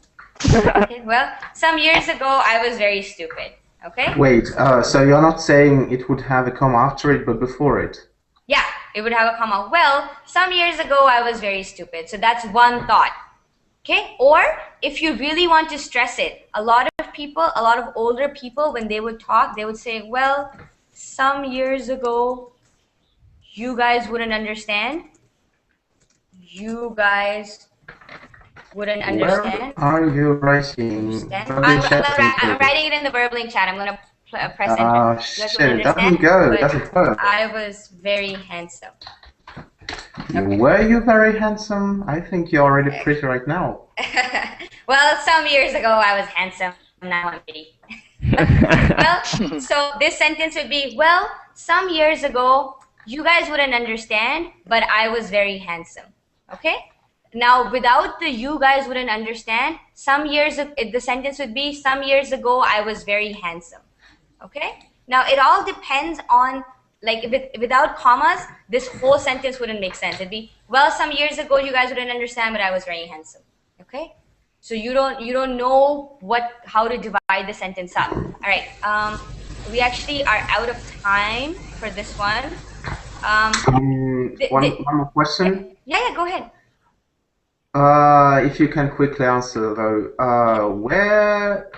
Okay. Well, some years ago, I was very stupid. Okay. Wait, so you're not saying it would have a comma after it, but before it? Yeah, it would have a comma. Well, some years ago, I was very stupid. So that's one thought. Okay? Or if you really want to stress it, a lot of older people, when they would talk, they would say, well, some years ago, you guys wouldn't understand. You guys wouldn't understand. Where are you writing? I'm writing it in the Verbling chat. I'm going to press enter. Shit, it doesn't go. It doesn't work. I was very handsome. Okay. Were you very handsome? I think you're already pretty right now. Well, some years ago I was handsome. Now I'm pretty. Well, so this sentence would be, well, some years ago you guys wouldn't understand, but I was very handsome. Okay? Now, without the you guys wouldn't understand, the sentence would be, some years ago I was very handsome. Okay? Now, it all depends on, like, without commas, this whole sentence wouldn't make sense. It'd be, well, some years ago you guys wouldn't understand, but I was very handsome. Okay? So you don't know how to divide the sentence up. All right. We actually are out of time for this one. One more question. Yeah, go ahead. If you can quickly answer though, where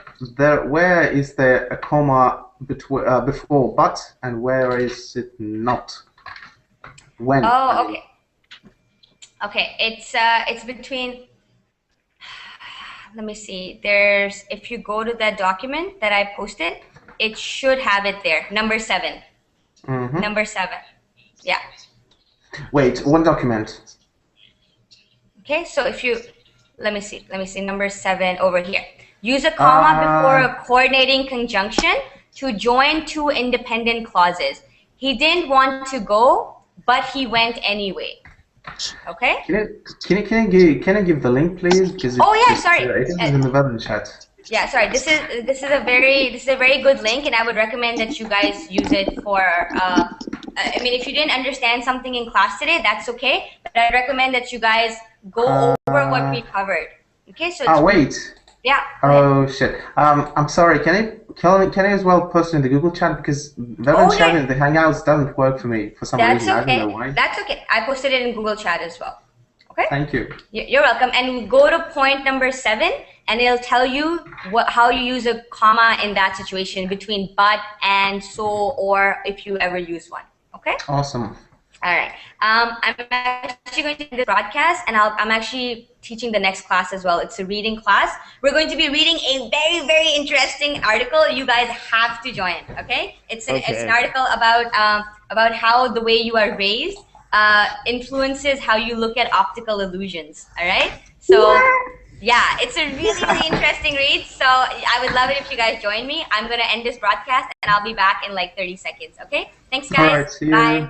is there a comma before but, and where is it not? When? Oh, okay. Okay, it's between. Let me see. If you go to that document that I posted, it should have it there. Number 7. Mm-hmm. Number 7. Yeah. Wait, what document? Okay, so if you let me see. Number 7 over here. Use a comma before a coordinating conjunction to join two independent clauses. He didn't want to go, but he went anyway. Okay. Can I give the link, please? Because sorry. It is in the web chat. Yeah, sorry. This is a very good link, and I would recommend that you guys use it for. I mean, if you didn't understand something in class today, that's okay. But I recommend that you guys go over what we covered. Okay, so. Wait. Yeah. Oh shit. I'm sorry. Can I as well post it in the Google chat, because web chat and the Hangouts doesn't work for me for some reason. That's okay. I don't know why. That's okay. I posted it in Google Chat as well. Okay. Thank you. You're welcome. And go to point number 7, and it'll tell you how you use a comma in that situation between but, and, so, or if you ever use one. Okay. Awesome. All right. I'm actually going to do this broadcast, and I'm actually teaching the next class as well. It's a reading class. We're going to be reading a very, very interesting article. You guys have to join. Okay. It's an article about how the way you are raised influences how you look at optical illusions. All right. So yeah, it's a really, really interesting read. So I would love it if you guys join me. I'm going to end this broadcast, and I'll be back in like 30 seconds. Okay. Thanks, guys. All right, see you. Bye.